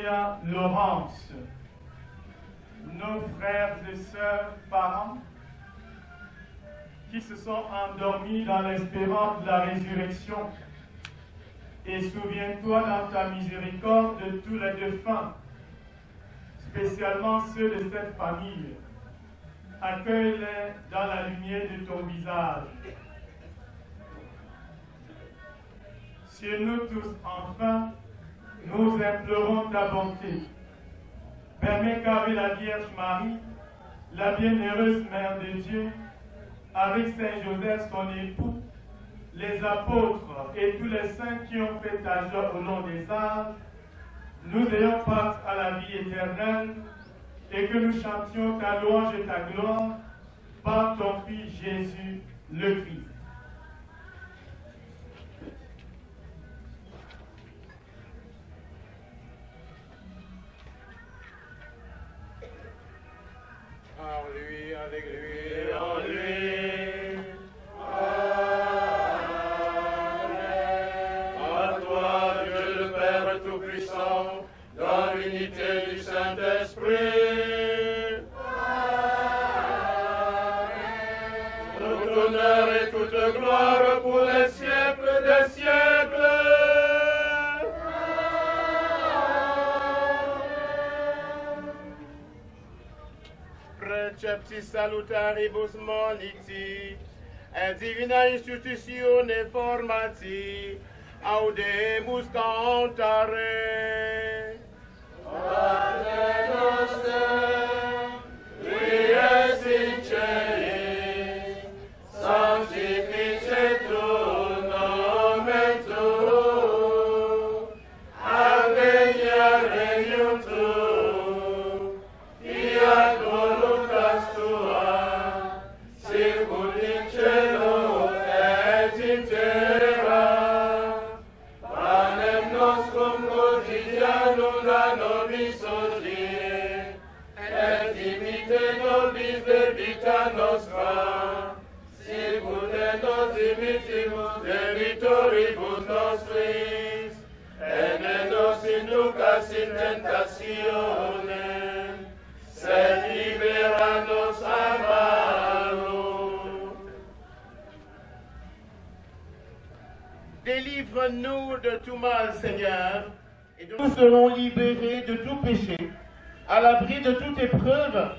Victoria Laurence, nos frères et sœurs parents qui se sont endormis dans l'espérance de la résurrection. Et souviens-toi dans ta miséricorde de tous les défunts, spécialement ceux de cette famille. Accueille-les dans la lumière de ton visage. Sur nous tous, enfin, nous implorons ta bonté. Permets qu'avec la Vierge Marie, la bienheureuse Mère de Dieu, avec Saint Joseph son époux, les apôtres et tous les saints qui ont fait ta joie au long des âges, nous ayons part à la vie éternelle et que nous chantions ta louange et ta gloire par ton Fils Jésus le Christ. En lui, avec lui, en lui. À toi, Dieu le Père Tout-Puissant, dans l'unité du Saint-Esprit. Tout honneur et toute gloire pour les siècles des siècles. Preceptis salutaribus moniti, et divina institutione formati, audemus cantare. Pater noster, qui es in celis, sanctificetur nomen tuum, adveniat regnum tuum, fiat voluntas tua, sicut in cielo et in terra. Panem nostrum quotidianum da nobis hodie, et dimite nobis debita nostra, sicut et nos dimittimus debitoribus nostris, et ne nos inducas in tentationem, sed libera nos a malo. Délivre-nous de tout mal, Seigneur, et nous serons libérés de tout péché, à l'abri de toute épreuve,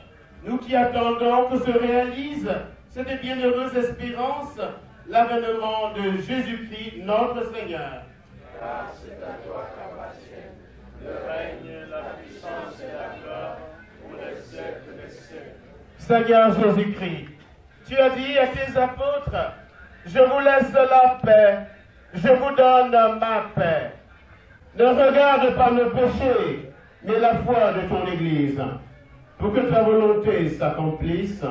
nous qui attendons que se réalise cette bienheureuse espérance, l'avènement de Jésus-Christ, notre Seigneur. Grâce est à toi, Capacien, le règne, la puissance et la gloire pour les siècles des siècles. Seigneur Jésus-Christ, tu as dit à tes apôtres, je vous laisse la paix, je vous donne ma paix. Ne regarde pas nos péchés, mais la foi de ton Église. Pour que ta volonté s'accomplisse,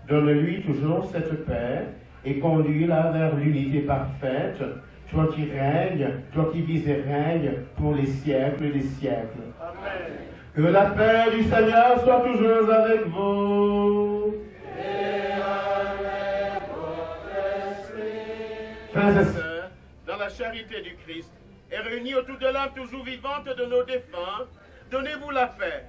donne-lui toujours cette paix et conduis-la vers l'unité parfaite, toi qui règnes, toi qui vis et règnes pour les siècles des siècles. Amen. Que la paix du Seigneur soit toujours avec vous. Et avec votre esprit. Frères et sœurs, dans la charité du Christ, et réunis autour de l'âme toujours vivante de nos défunts, donnez-vous la paix.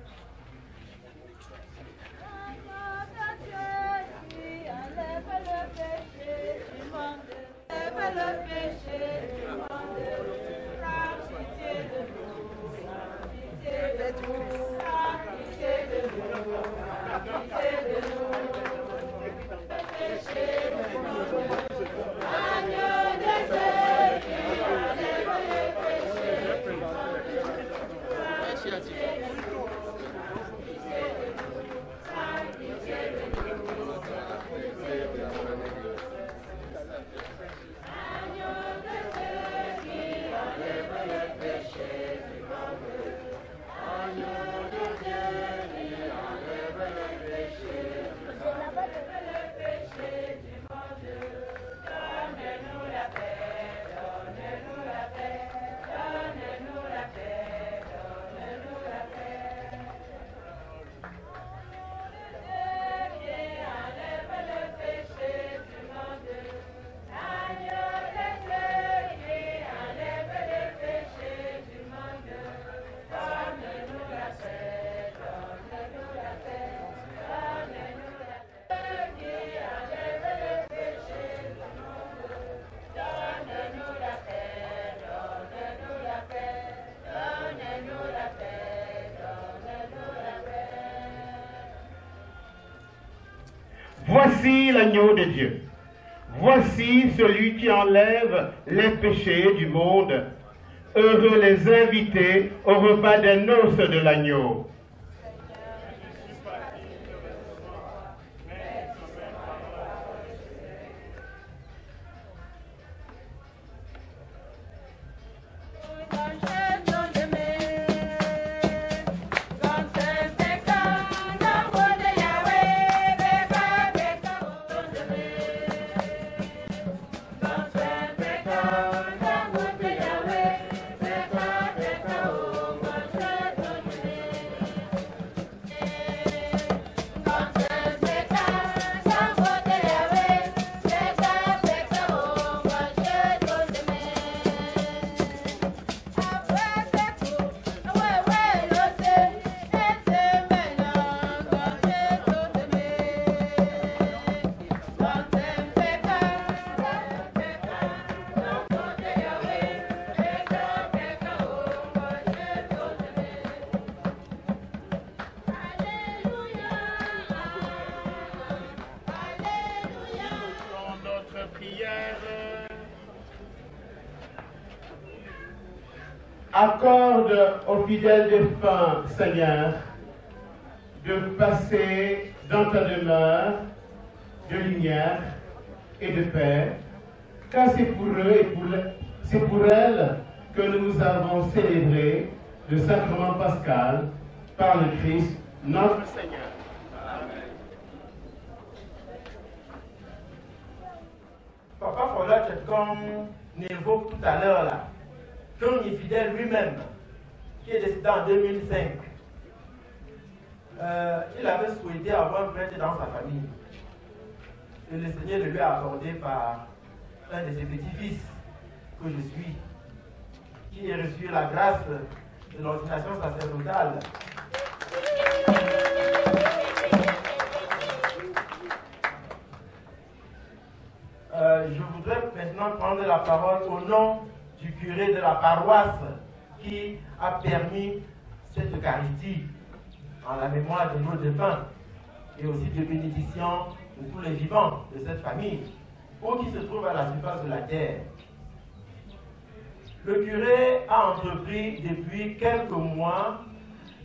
Voici l'agneau de Dieu. Voici celui qui enlève les péchés du monde. Heureux les invités au repas des noces de l'agneau. Accorde aux fidèles défunts, Seigneur, de passer dans ta demeure de lumière et de paix, car c'est pour eux et c'est pour elles que nous avons célébré le sacrement pascal par le Christ, notre Seigneur. Amen. Papa Fola Tchetkom n'évoque tout à l'heure là, comme il est fidèle lui-même, qui est décédé en 2005. Il avait souhaité avoir un prêtre dans sa famille. Et le Seigneur le lui a accordé par un de ses petits-fils, que je suis, qui a reçu la grâce de l'ordination sacerdotale. Je voudrais maintenant prendre la parole au nom du curé de la paroisse qui a permis cette Eucharistie en la mémoire de nos défunts et aussi de bénédiction de tous les vivants de cette famille, ou qui se trouvent à la surface de la terre. Le curé a entrepris depuis quelques mois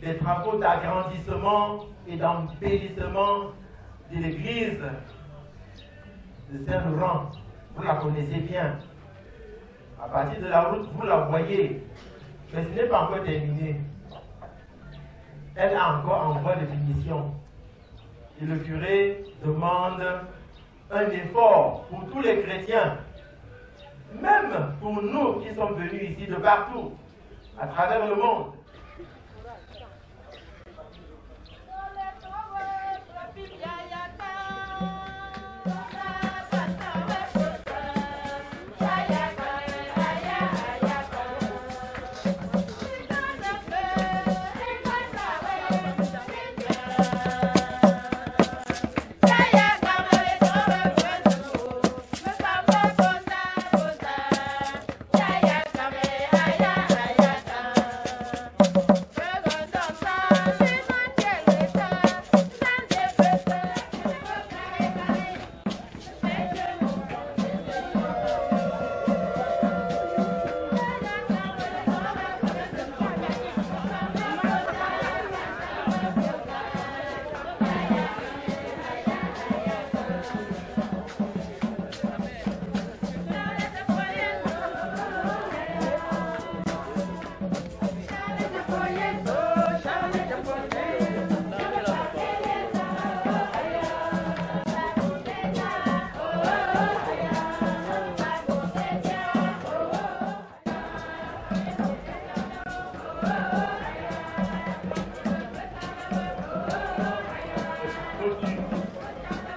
des travaux d'agrandissement et d'embellissement de l'église de Saint-Laurent. Vous la connaissez bien. À partir de la route, vous la voyez, mais ce n'est pas encore terminé. Elle est encore en voie de finition. Et le curé demande un effort pour tous les chrétiens, même pour nous qui sommes venus ici de partout, à travers le monde.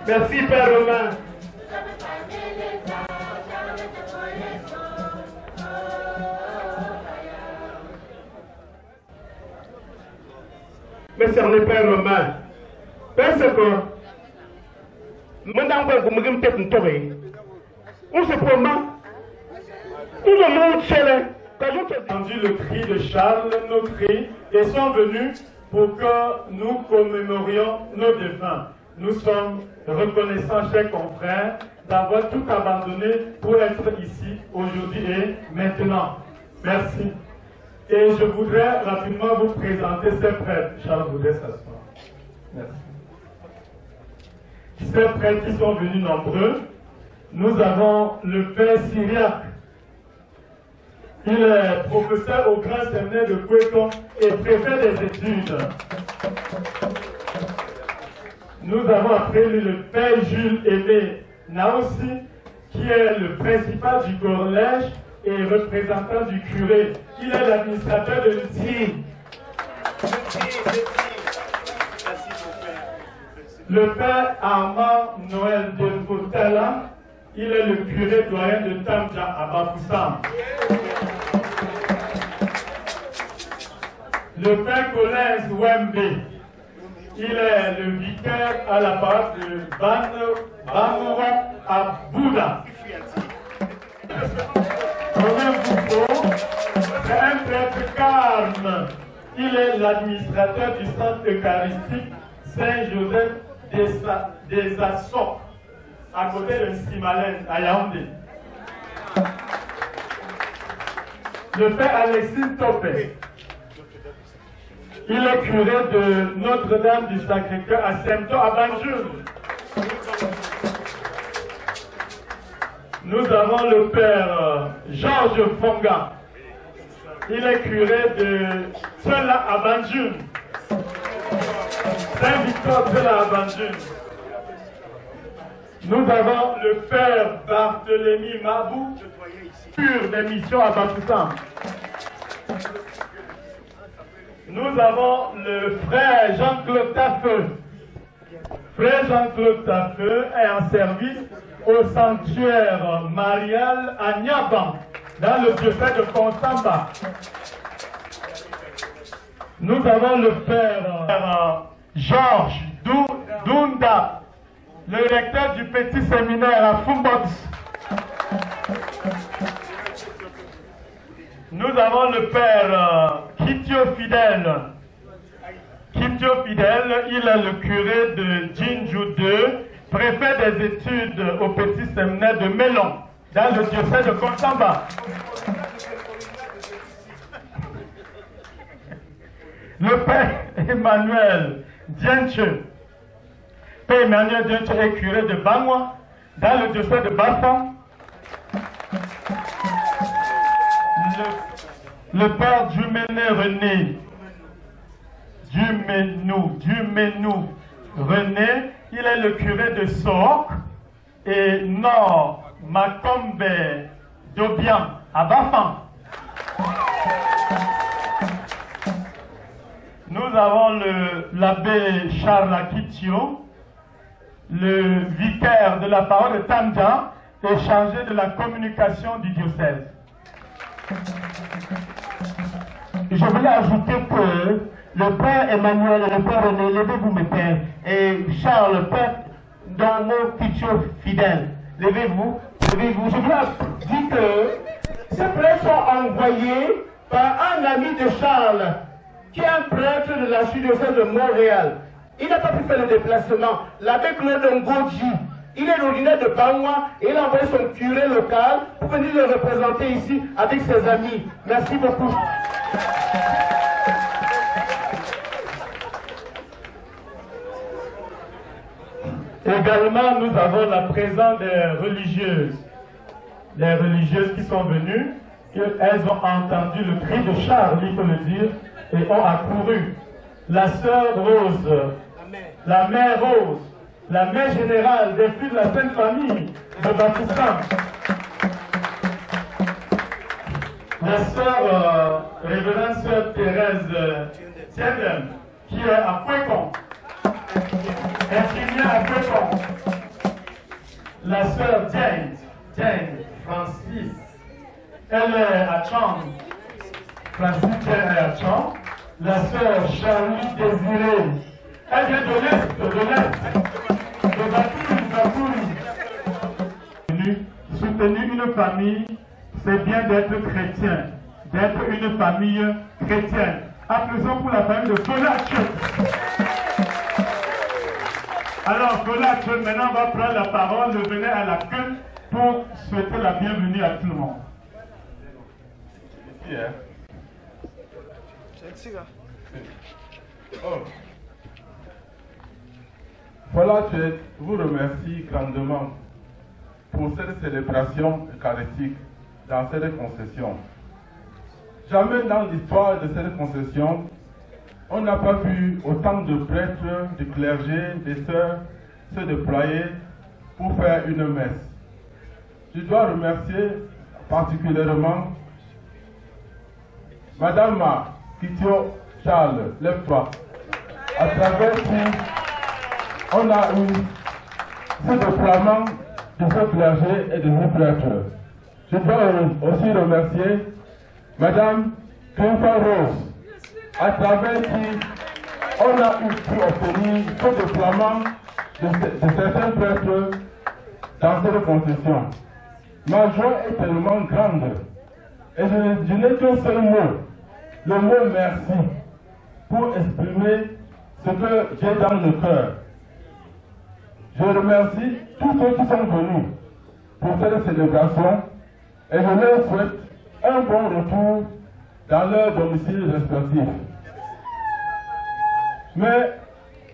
Merci, Père Romain. Merci, Père Romain. Parce que, maintenant, on se promet. Nous avons entendu le cri de Charles, nos cris, et sont venus pour que nous commémorions nos défunts. nous sommes reconnaissants, chers confrères, d'avoir tout abandonné pour être ici aujourd'hui et maintenant. Merci. Et je voudrais rapidement vous présenter ces prêtres. Charles voudrait s'asseoir. Merci. Ces prêtres qui sont venus nombreux, nous avons le père Syriac. Il est professeur au grand séminaire de Kweton et préfet des études. Nous avons après lui le père Jules Aimé Naossi, qui est le principal du collège et représentant du curé. Il est l'administrateur de l'UTI. Le père Armand Noël de Kotala, il est le curé doyen de Tamja à Bafoussam. Le père Collins Wembe, il est le vicaire à la paroisse de Bamoro à Bouddha. Romain Bouffon, c'est un prêtre calme. Il est l'administrateur du centre eucharistique Saint-Joseph des Açores, à côté de Simalène, à Yaoundé. Le père Alexis Topé, il est curé de Notre-Dame du Sacré-Cœur à Semto, à Banjul. Nous avons le père Georges Fonga. Il est curé de Tela à Banjul. Saint-Victor Tela à Banjul. Nous avons le père Barthélemy Mabou, pur des missions à Bafoussam. Nous avons le frère Jean-Claude Tafeu. Frère Jean-Claude Tafeu est en service au sanctuaire marial à Niaban, dans le diocèse de Konsamba. Nous avons le père Georges Dunda, le recteur du petit séminaire à Fumbox. Nous avons le père Kitio Fidèle. Kitio Fidèle, il est le curé de Jinju 2, préfet des études au petit séminaire de Mélon, dans le diocèse de Konsamba. Le père Emmanuel Dienche. Père Emmanuel Dienche est curé de Bangwa, dans le diocèse de Bafang. Le père Duméné René, Duménou René, il est le curé de Sook et Nord Makombe Dobian à Bafang. Nous avons l'abbé Charles Akitio, le vicaire de la parole de Tamja et chargé de la communication du diocèse. Je voulais ajouter que le père Emmanuel et le père René, levez-vous mes pères, et Charles, le père Domo Kitio Fidèle, levez-vous. Je voulais dire que ces prêtres sont envoyés par un ami de Charles, qui est un prêtre de la diocèse de Montréal. Il n'a pas pu faire le déplacement. L'abbé Claude Ngoji, il est originaire de Bangwa et il a envoyé son curé local pour venir le représenter ici avec ses amis. Merci beaucoup. Également, nous avons la présence des religieuses. Les religieuses qui sont venues, elles ont entendu le cri de Charles, il faut le dire, et ont accouru. La sœur Rose, la mère Rose, la mère générale des filles de la Sainte Famille de Bafoussam, la sœur, révérende sœur Thérèse Tiendem, qui est à Kwekon, infirmière à Kwekon, la sœur Jane Francis, elle est à Chang, Francis est à Chang, la sœur Charlie Désirée, elle vient de l'Est, de Batouri. Soutenir une famille, c'est bien d'être chrétien, d'être une famille chrétienne. Applaudissons pour la famille de Sonache. Alors, Colette, maintenant, on va prendre la parole. Je venais à la queue pour souhaiter la bienvenue à tout le monde. Ici, hein? Oh. Voilà, je vous remercie grandement pour cette célébration eucharistique dans cette concession. Jamais dans l'histoire de cette concession, on n'a pas vu autant de prêtres, de clergés, de sœurs se déployer pour faire une messe. Je dois remercier particulièrement Madame Kitio Charles, lève-toi, à travers qui on a eu ce déploiement de ce clergé et de ce prêtres. Je dois aussi remercier Madame Clinton Rose, à travers qui on a pu obtenir ce déploiement de certains prêtres dans cette concession. Ma joie est tellement grande et je n'ai qu'un seul mot, le mot merci, pour exprimer ce que j'ai dans le cœur. Je remercie tous ceux qui sont venus pour cette célébration et je leur souhaite un bon retour dans leur domicile respectif. Mais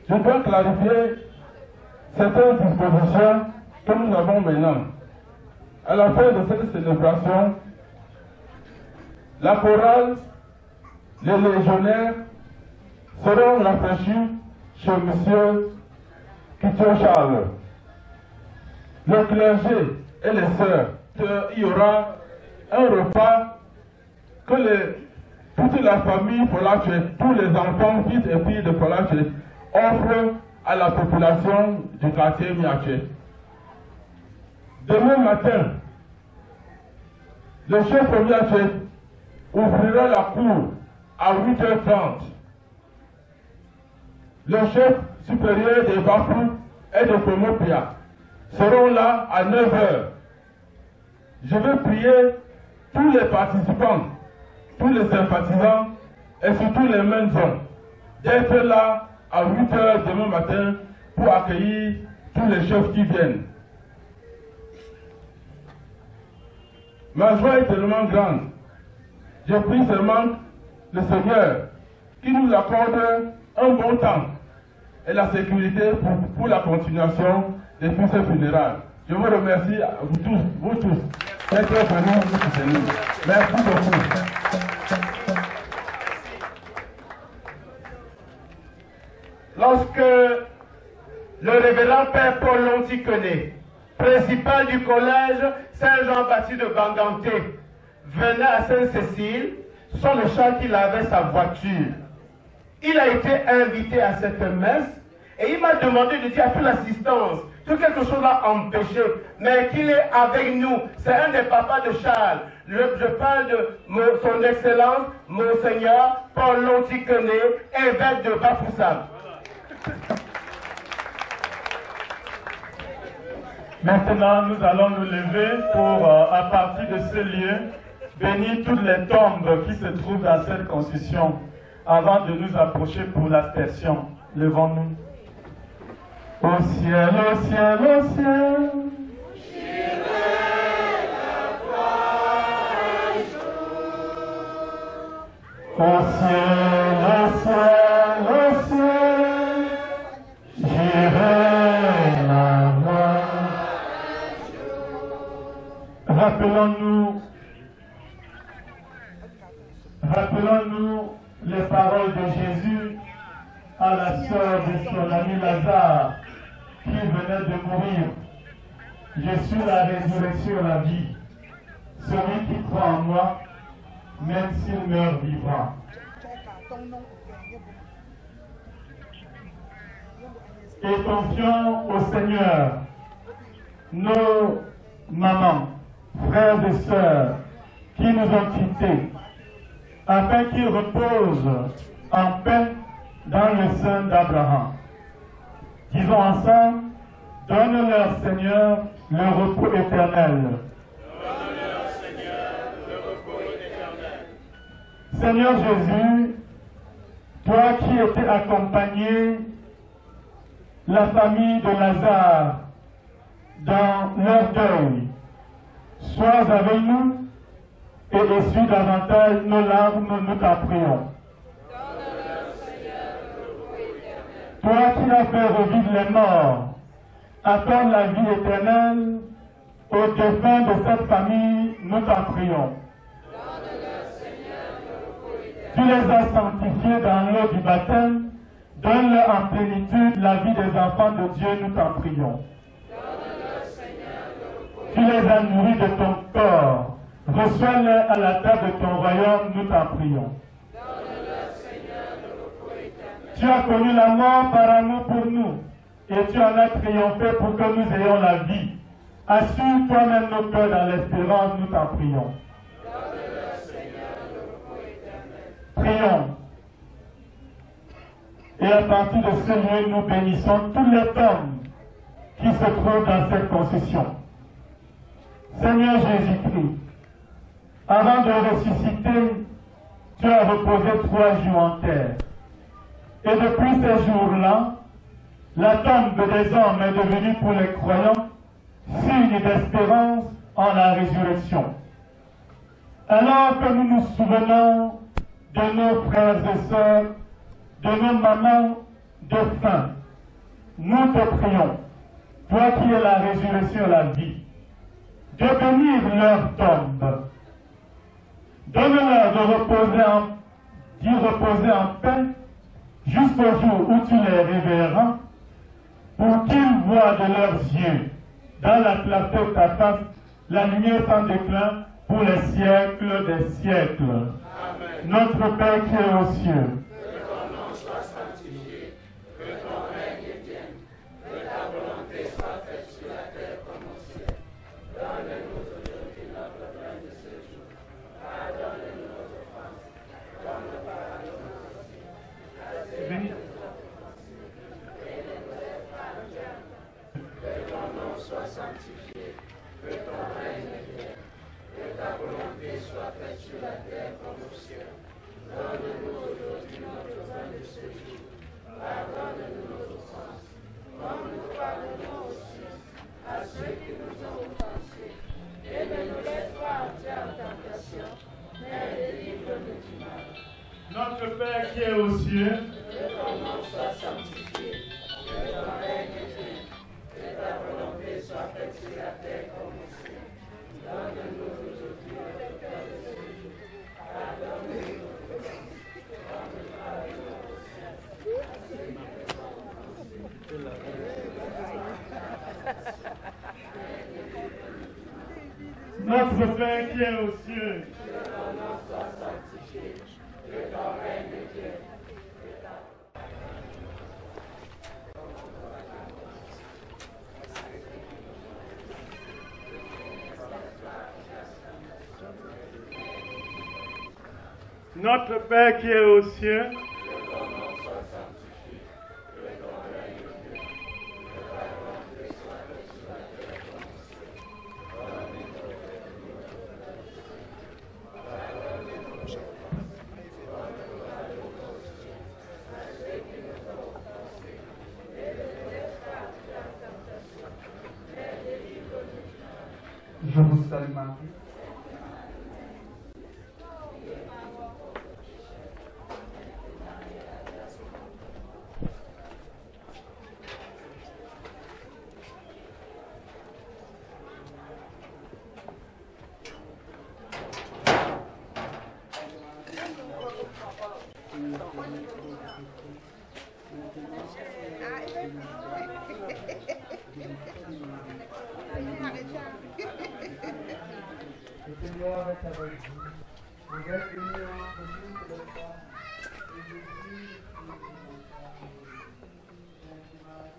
je dois clarifier certaines dispositions que nous avons maintenant. À la fin de cette célébration, la chorale, les légionnaires seront rafraîchis chez M. Kitio Charles. Le clergé et les sœurs, il y aura un repas que toute la famille Polache, tous les enfants, fils et filles de Polache offrent à la population du quartier Miaché. Demain matin, le chef de Miaché ouvrira la cour à 8h30. Le chef supérieur des Bafou et de Komopia seront là à 9h. Je vais prier tous les participants, tous les sympathisants et surtout les mêmes hommes d'être là à 8h demain matin pour accueillir tous les chefs qui viennent. Ma joie est tellement grande. Je prie seulement le Seigneur qui nous accorde un bon temps et la sécurité pour la continuation des fêtes funérailles. Je vous remercie, vous tous, d'être venus nous soutenir. Merci beaucoup. Lorsque le révérend Père Paul Lonticoné, principal du collège Saint-Jean-Baptiste de Banganté, venait à Sainte-Cécile, sur le champ qu'il avait sa voiture. Il a été invité à cette messe et il m'a demandé de dire à toute l'assistance que quelque chose l'a empêché, mais qu'il est avec nous. C'est un des papas de Charles. Je parle de son Excellence, Monseigneur Paul Lonticoné, évêque de Bafoussam. Maintenant, nous allons nous lever pour, à partir de ce lieu, bénir toutes les tombes qui se trouvent dans cette construction avant de nous approcher pour l'aspersion. Levons-nous. Au ciel, au ciel, au ciel. J'irai la voir un jour. Au ciel, au ciel, au ciel. J'irai la voir un jour. Rappelons-nous les paroles de Jésus à la sœur de son ami Lazare qui venait de mourir. Je suis la résurrection et la vie. Celui qui croit en moi, même s'il meurt, vivra. Et confions au Seigneur nos mamans, frères et sœurs qui nous ont quittés, afin qu'ils reposent en paix dans le sein d'Abraham. Disons ensemble, donne-leur Seigneur le repos éternel. Donne-leur Seigneur le repos éternel. Seigneur Jésus, toi qui étais accompagné la famille de Lazare dans leur deuil. Sois avec nous et essuie davantage nos larmes, nous t'en prions. Toi qui as fait revivre les morts, accorde la vie éternelle aux défunts de cette famille, nous t'en prions. Tu les as sanctifiés dans l'eau du baptême, donne-leur en plénitude la vie des enfants de Dieu, nous t'en prions. Tu les as nourris de ton corps, reçois-les à la table de ton royaume, nous t'en prions. Tu as connu la mort par amour pour nous, et tu en as triomphé pour que nous ayons la vie. Assure toi-même nos cœurs dans l'espérance, nous t'en prions. Prions. Et à partir de ce lieu, nous bénissons tous les hommes qui se trouvent dans cette concession. Seigneur Jésus-Christ, avant de ressusciter, tu as reposé 3 jours en terre. Et depuis ces jours-là, la tombe des hommes est devenue pour les croyants signe d'espérance en la résurrection. Alors que nous nous souvenons de nos frères et sœurs, de nos mamans défunts, nous te prions, toi qui es la résurrection et la vie, de bénir leur tombe. Donne-leur d'y reposer en paix jusqu'au jour où tu les réveilleras, pour qu'ils voient de leurs yeux, dans la clarté de ta face, la lumière sans déclin pour les siècles des siècles. Amen. Notre Père qui est aux cieux, que ton nom soit sanctifié, que ton règne vienne, que ta volonté soit faite sur la terre comme au ciel. Donne-nous aujourd'hui notre pain de ce jour. Pardonne-nous nos offenses, comme nous pardonnons aussi à ceux qui nous offensent. Et ne nous laisse pas en terre. Que ton nom soit sanctifié, que ton règne vienne, que ta volonté soit faite sur la terre comme au ciel. Donne-nous aujourd'hui notre pain de ce jour. Pardonne-nous nos offenses, comme nous pardonnons aussi à ceux qui nous ont offensés. Et ne nous laisse pas entrer en tentation, mais délivre-nous du mal. notre Père qui est aux cieux, Que ton nom soit sanctifié, que ton règne vienne, que ta volonté soit faite sur la terre comme au ciel. Donne-nous aujourd'hui notre pain de ce jour. Pardonne-nous nos offenses, comme nous pardonnons aussi à ceux qui nous ont offensés. notre Père qui est aux cieux, Que ton nom soit sanctifié, que ton règne vienne. notre Père qui est aux cieux, Je vous salue Marie. Le Seigneur est avec vous. Vous êtes bénie entre toutes les femmes, et Jésus, le fruit de vos entrailles, Sainte Marie,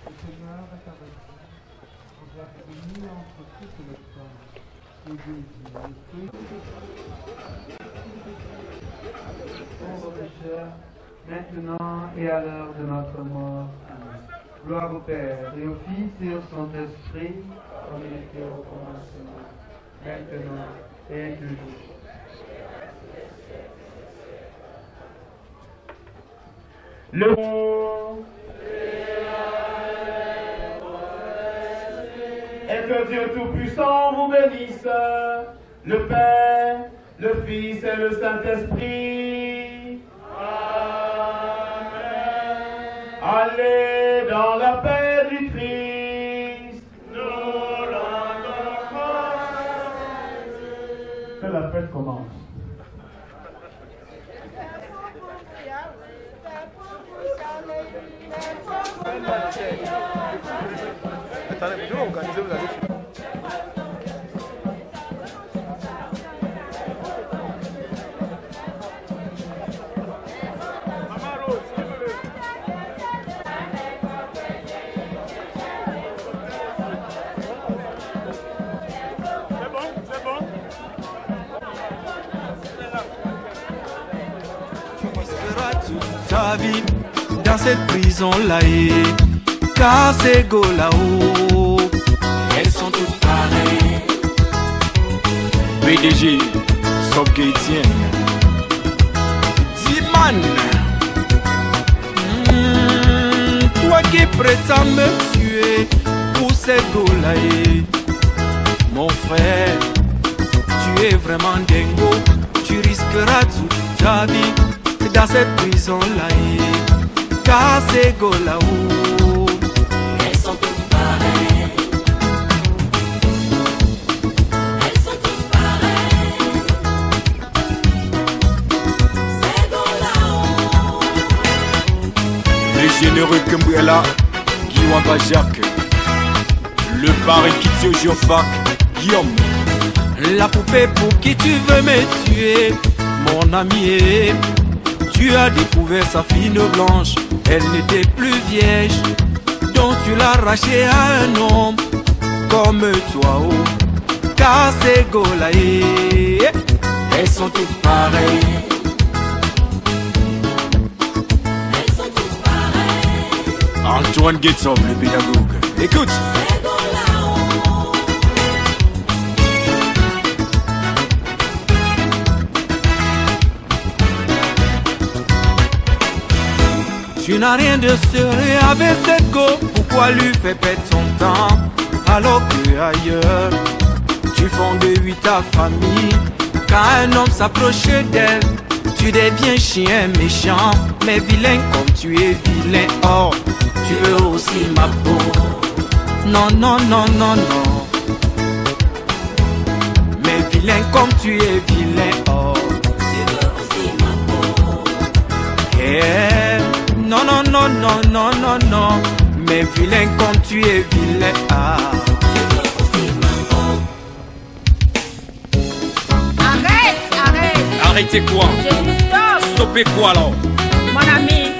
le Seigneur est avec vous. Vous êtes bénie entre toutes les femmes, et Jésus, le fruit de vos entrailles. maintenant et à l'heure de notre mort. Amen. Gloire au Père, et au Fils, et au Saint-Esprit, comme il était au commencement, maintenant et toujours. Le et que Dieu Tout-Puissant vous bénisse, le Père, le Fils et le Saint-Esprit. Amen. Allez dans la paix du Christ. Nous rendons grâce. Que la fête commence. Attendez, je vais organiser vous allez. Ta vie dans cette prison-là, car ces go-là-haut, elles sont toutes pareilles. PDG, Sobgaitien, Ziman, toi qui prétends me tuer pour ces go-là, mon frère, tu es vraiment dingo, tu risqueras toute ta vie dans cette prison-là, car ces go-là-haut, Elles sont toutes pareilles. Elles sont toutes pareilles. C'est là-haut. le généreux Kumbrella, Guillaume Jacques, le parrain Kitio Geoffak, Guillaume. la poupée pour qui tu veux me tuer, mon ami. Tu as découvert sa fine blanche, elle n'était plus vierge, donc tu l'as arrachée à un homme comme toi, oh, car ces go-là, Elles sont toutes pareilles. Elles sont toutes pareilles. Antoine Guetsom, le pédagogue. Écoute. C'est là-haut. tu n'as rien de sérieux avec cette go, pourquoi lui faire perdre son temps, alors que ailleurs, tu fondes lui ta famille. Quand un homme s'approche d'elle, tu deviens chien méchant, mais vilain comme tu es vilain. Oh, tu veux aussi ma peau. Non, non, non, non, non. Mais vilain comme tu es vilain. Oh, Tu veux aussi ma peau. yeah. Non, non, non, non, non, non, non. Mais vilain comme tu es vilain. Ah. Tu veux aussi ma peau. Arrête. Arrêtez quoi? Je dis stop. Stoppez quoi alors? Mon ami,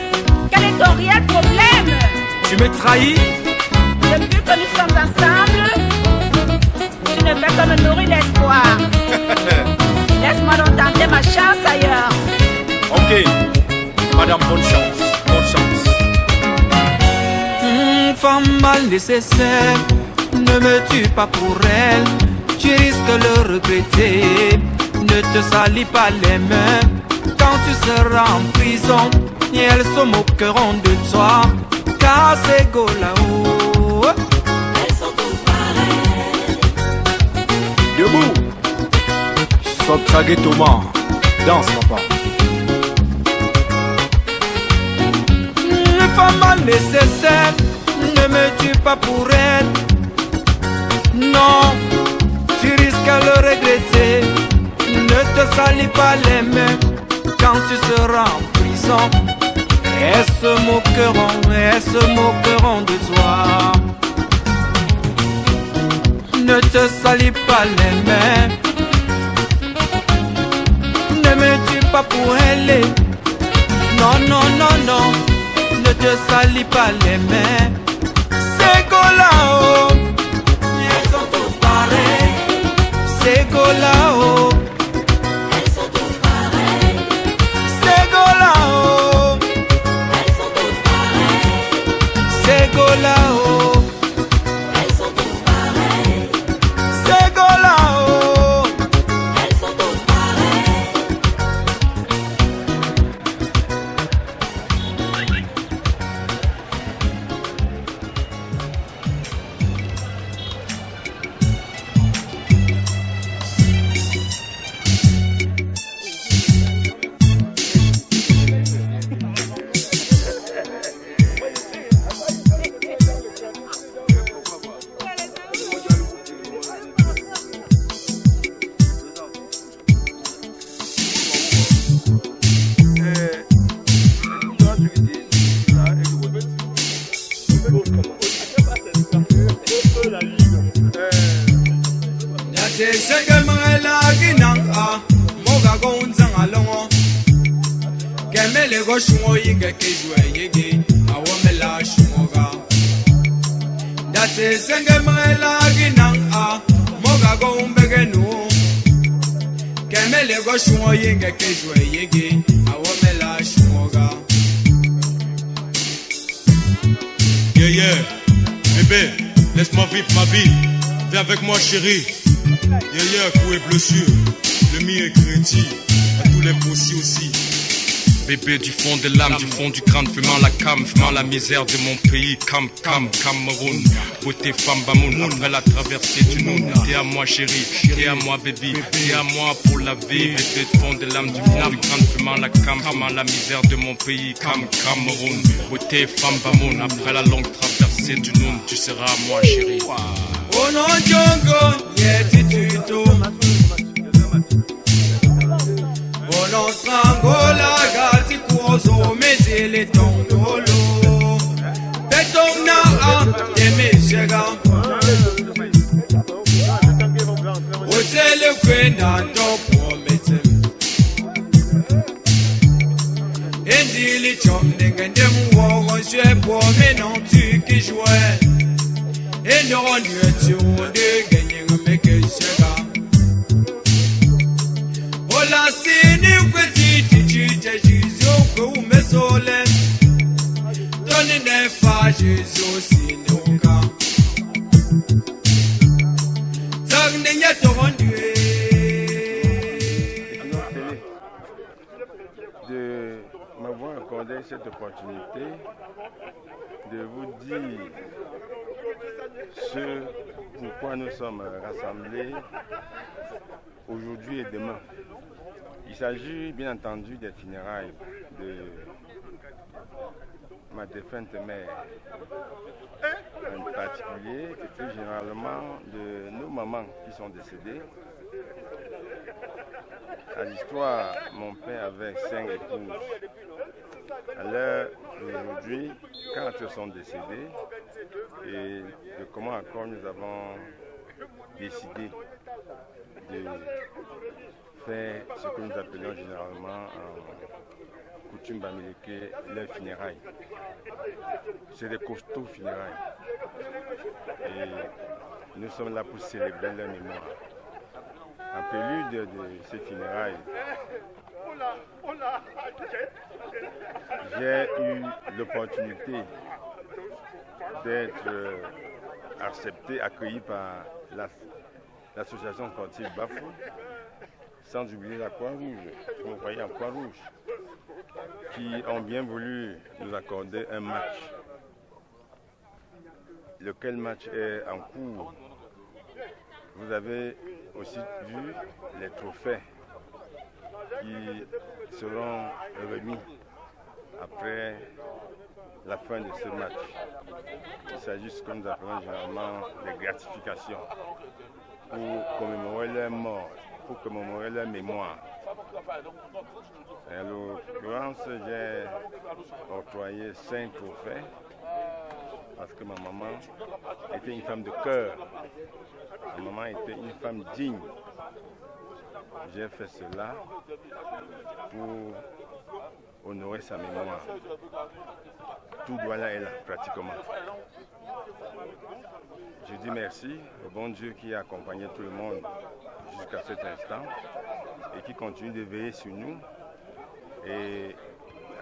quel est ton réel problème? Tu me trahis? Depuis que nous sommes ensemble, tu ne fais que me nourrir d'espoir. Laisse-moi donc tenter ma chance ailleurs. Ok. Madame, bonne chance. Bonne chance. Femme mal nécessaire, ne me tue pas pour elle. Tu risques le regretter. Ne te salis pas les mains quand tu seras en prison. Et elles se moqueront de toi, car c'est go là-haut. Elles sont toutes pareilles. Debout. Sobtragé Thomas. Danse, papa. Femme mal nécessaire, ne me tue pas pour elle. Non, tu risques à le regretter. Ne te salis pas les mains quand tu seras en prison. Elles se moqueront de toi. Ne te salis pas les mains. Ne me tue pas pour elle. Non, non, non, non. Ne te salis pas les mains. C'est go là-haut. Elles sont toutes pareilles. C'est go là-haut. Elles sont toutes pareilles. C'est go là-haut. go shwo yinga kejwa yege awomela shmoga date senge mela ginang a moga go umbege no kemele go shwo yinga kejwa yege awomela shmoga. Yeah, bébé, laisse-moi vivre ma vie. Viens avec moi, chérie. Yeah, coup et blessure. Le mien est crédit. À tous les bossis aussi. Bébé du fond de l'âme, du fond du crâne, fumant la cam, fumant la misère de mon pays. Cameroun. Beauté femme bamoun, après la traversée du Noun. T'es à moi, chérie. T'es à moi, baby. T'es à moi pour la vie. Bébé du fond de l'âme, du fond du crâne, fumant la cam, fumant la misère de mon pays. Cameroun. Beauté femme bamoun, après la longue traversée du Noun. Tu seras à moi, chérie. Oh non, Djongo, yetituto. Bono strangola gati kuozo mezele tongolo. Betona a demesega. Otele kwenda topo metem. Endili chomdenga ndemu wogo shwepo menon tu ki jouet. Et non, tu de gagner un mec chega. Oh la sine petit Jésus que me solen. Donne ne fa Jésus sinuka. Tag ne yato rendu. De m'avoir accordé cette opportunité de vous dire ce pourquoi nous sommes rassemblés aujourd'hui et demain. Il s'agit bien entendu des funérailles de ma défunte mère, en particulier et plus généralement de nos mamans qui sont décédées. À l'histoire, mon père avait 5 épouses. À l'heure d'aujourd'hui, 4 sont décédés et de comment encore nous avons décidé de faire ce que nous appelons généralement en coutume bamileke les funérailles. C'est des costauds funérailles et nous sommes là pour célébrer leur mémoire. En prélude de ces funérailles, j'ai eu l'opportunité d'être accepté, accueilli par l'association sportive Bafou, sans oublier la Croix-Rouge, vous voyez en Croix-Rouge, qui ont bien voulu nous accorder un match. Lequel match est en cours. Vous avez aussi vu les trophées qui seront remis après la fin de ce match. Il s'agit de ce que nous appelons généralement des gratifications pour commémorer leur mort, pour commémorer leur mémoire. En l'occurrence, j'ai octroyé 5 trophées parce que ma maman était une femme de cœur. Ma maman était une femme digne. J'ai fait cela pour honorer sa mémoire. Tout doit là est là, pratiquement. Je dis merci au bon Dieu qui a accompagné tout le monde jusqu'à cet instant et qui continue de veiller sur nous. Et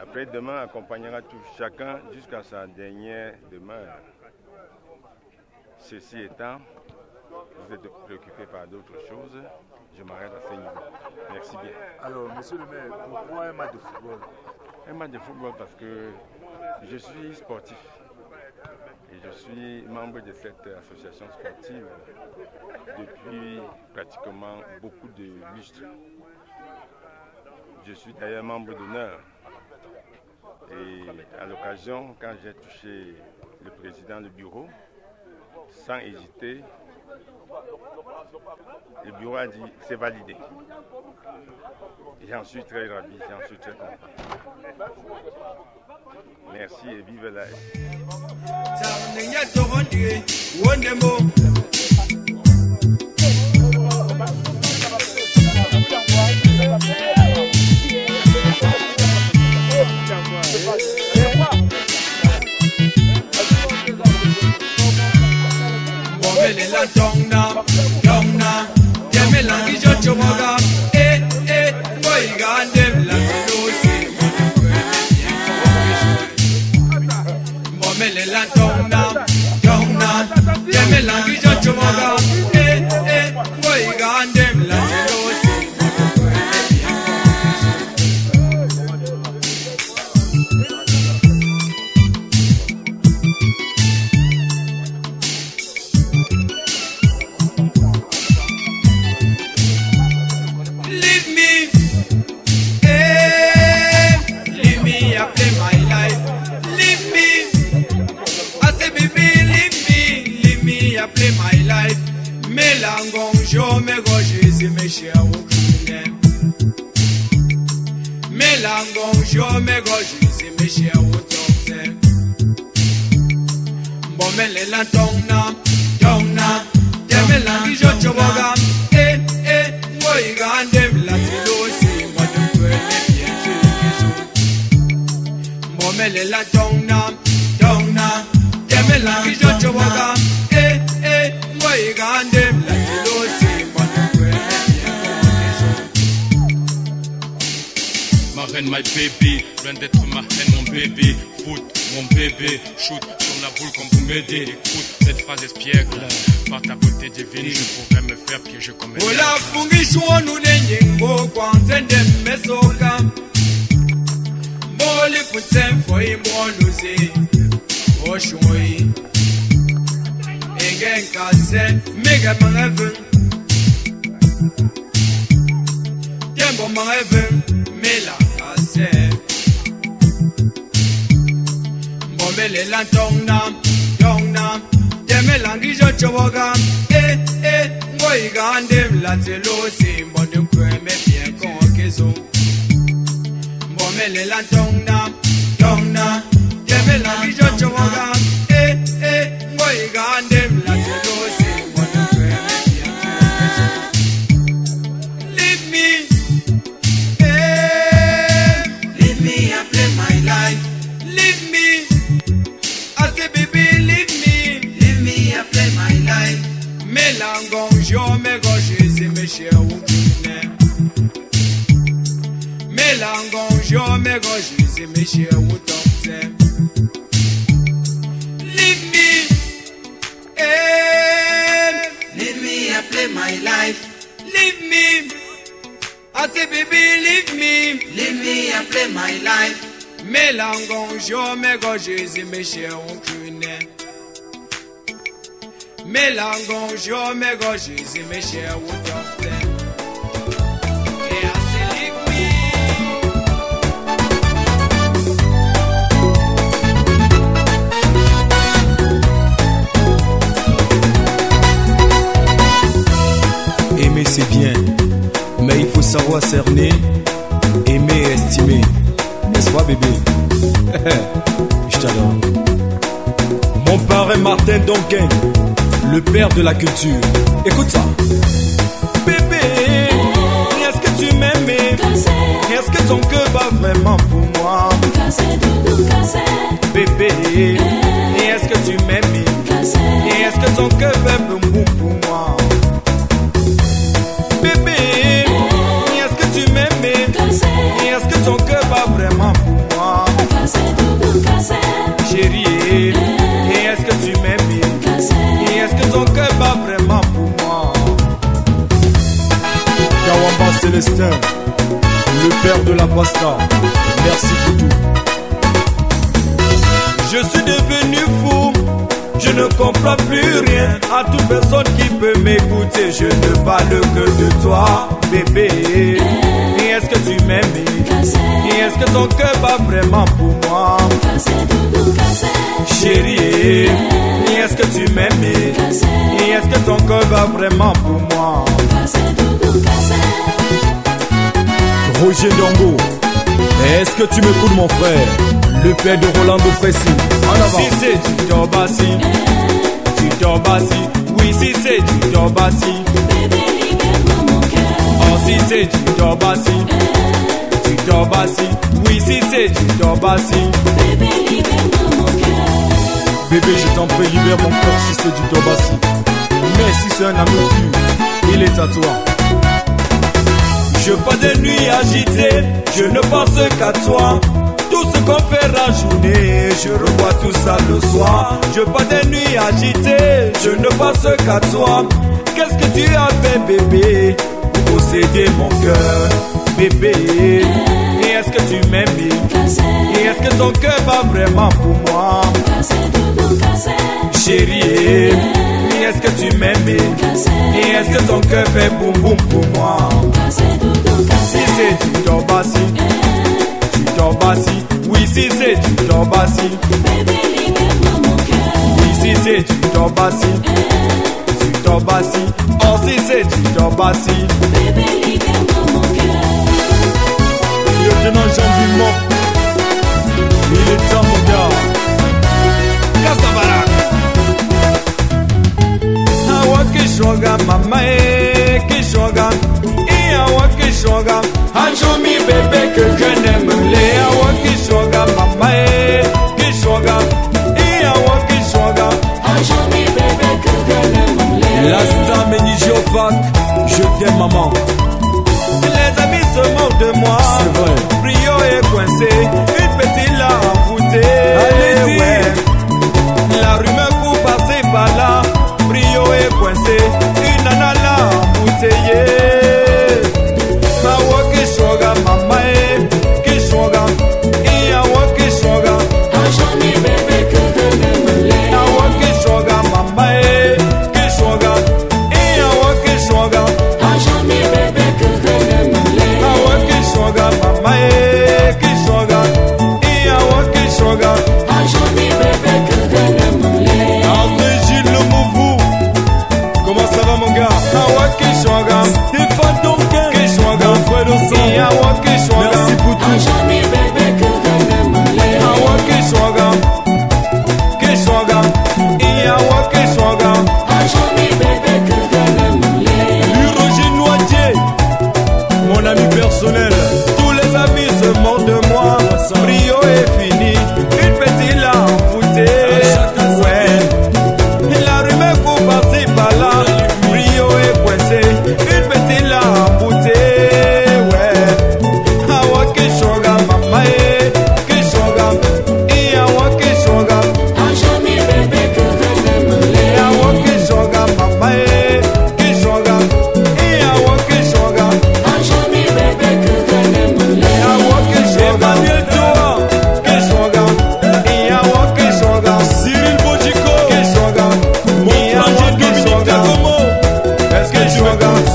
après demain accompagnera tout chacun jusqu'à sa dernière demeure. Ceci étant, vous êtes préoccupé par d'autres choses. Je m'arrête à ce niveau. Merci bien. Alors, monsieur le maire, pourquoi un match de football? Un match de football parce que je suis sportif et je suis membre de cette association sportive depuis pratiquement beaucoup de lustres. Je suis d'ailleurs membre d'honneur et à l'occasion, quand j'ai touché le président du bureau, sans hésiter, le bureau a dit c'est validé. J'en suis très ravi, j'en suis très content. Merci et vive la Ciao. Melangon, je me gauche, mes chers autochtones. Bon, mais les la tonna, Demelang, je choboga, moi, gandem, la tilosi, moi, de peu, bien sûr, bon, mais les la tonna, Demelang, je choboga, moi, gandem, la tilosi, moi, de peu, Ma reine, my baby, loin d'être ma reine, mon bébé. Foot, mon bébé, shoot sur la boule comme vous m'aidez. Écoute, cette phrase espiègle, par ta beauté divine, je pourrais me faire piéger comme elle. Ola fungi shwonu nenyengo kwanzende mesoka. Moli futem for imwanuzi. Oshoi. Egen kase, mega mareven. Tembo mareven, mela kase. Bombele la tongna, Demelangi jo choboga, ngoi gandem la telosi, mbode kweme bien konkezo. Bombele la tongna, Demelangi jo choboga, ngoi gandem la telosi, mbode kweme bien konkezo. Leave me, I play my life. Leave me, I say baby, leave me, I play my life. Melangon, je me gauche, c'est mes chers Woukounen. Melangon, je me gauche, c'est mes chers Woutokten. Leave me, I play my life. Leave me, I say baby, leave me, I play my life. Melangon, je me gauche, c'est mes chers Woukounen. Melangon, je me gauche, c'est mes chers Woukounen. Et assez leave me. Aimer c'est bien, mais il faut savoir cerner, aimer et estimer. N'est-ce pas bébé? Je t'adore. Mon parrain Martin Donquin, le père de la culture. Écoute ça. Bébé, est-ce que tu m'aimes? Est-ce que ton cœur bat vraiment pour moi? Bébé, est-ce que tu m'aimes? Est-ce que ton cœur fait boum boum pour moi? Bébé, est-ce que tu m'aimes? Est-ce que ton cœur bat vraiment pour moi? Chérie, est-ce que tu m'aimes? Est-ce que ton cœur bat vraiment pour moi? Kawamba Célestin, le père de la pasta, merci pour tout. Je suis devenu fou, je ne comprends plus rien. À toute personne qui peut m'écouter, je ne parle que de toi, bébé. Et est-ce que tu m'aimes? Et est-ce que ton cœur bat vraiment pour moi? Chérie, et est-ce que tu m'aimes? Et est-ce que ton cœur bat vraiment pour moi? Roger Dongo, est-ce que tu m'écoutes mon frère? Le père de Rolando Précy. En avant. Si c'est du Dobassi, oui si c'est du Dobassi. Oh si c'est du Dobassi, oui si c'est du Dobassi. Bébé je t'en prie libère mon cœur si c'est du Dobassi. Mais si c'est un amour pur, il est à toi. Je passe des nuits agitées, je ne pense qu'à toi. Tout ce qu'on fait la journée, je revois tout ça le soir. Je passe des nuits agitées, je ne pense qu'à toi. Qu'est-ce que tu as fait bébé pour posséder mon cœur, bébé? Et est-ce que tu m'aimes? Et est-ce que ton cœur bat vraiment pour moi? Chérie, et est-ce que tu m'aimes? Et est-ce que ton cœur fait boum boum pour moi? Si c'est du Dobassi, oui si c'est du Dobassi. Oui si c'est du Dobassi, oh si c'est du Dobassi. Lieutenant Jean Kishwaga mama Kishwaga Iawa Kishwaga Anjomi bébé que je n'aime les Awa Kishwaga mama Kishwaga Iawa Kishwaga Anjomi bébé que je n'aime les Lasta Menijiovac, je t'aime maman. Les amis se moquent de moi. C'est vrai. Brio est coincé, une petite l'a envoûtée. Allez, ouais. La rumeur pour passer par là. Brio est coincé, une nana l'a embouteillé. Mawa Kishwaga, mama Kishwaga, Iawa Kishwaga. Anjomi bébé que je n'aime les. Awa Kishwaga, mama Kishwaga, Iawa Kishwaga. Anjomi bébé que je n'aime les. Awa Kishwaga, mama Kishwaga, Iawa Kishwaga. Anjomi bébé que je n'aime les. André Gilles le Mouvou, comment ça va mon gars? Awa Kishwaga, Stéphane Donquin, Kishwaga, Fred Ossan, Iawa Kishwaga. Merci pour tout. Anjomi bébé que je n'aime les. Awa Kishwaga, Kishwaga, Iawa Kishwaga. Anjomi bébé que je n'aime les. Lui Roger Noitier, mon ami personnel. Tous les amis se moquent de moi. Brio est fini, une petite l'a envoûtée. Ouais, la rumeur pour passer par là. Brio est coincé, une petite l'a envoûtée. Ouais, Awa Kishwaga, mama Kishwaga, Iawa Kishwaga. Anjomi bébé que je n'aime les. Awa Kishwaga, mama Kishwaga, Iawa Kishwaga. Anjomi bébé que je n'aime les. Awa Kishwaga, Emmanuel Toa, Kishwaga, Iawa Kishwaga. Cyril Bojiko, Kishwaga, mon frangin Dominique Takomo. Est-ce que tu m'écoutes?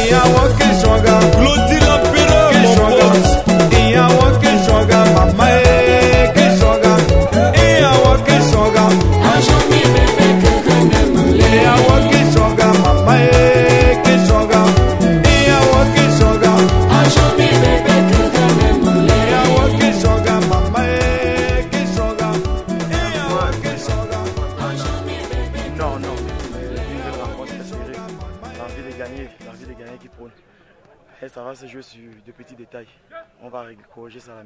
Iawa Kishwaga, Claudie l'Empereur, mon pote. Iawa Kishwaga, mama Kishwaga, Iawa Kishwaga. Anjomi bébé que je n'aime les. Iawa Kishwaga, mama Kishwaga, Iawa Kishwaga. Anjomi bébé que je n'aime les. Iawa Kishwaga, mama Kishwaga, Iawa Kishwaga. Anjomi bébé. Non, non. Une belle rencontre inspirée. L'envie de gagner qui prône. Et ça va se jouer sur de petits détails. On va corriger ça.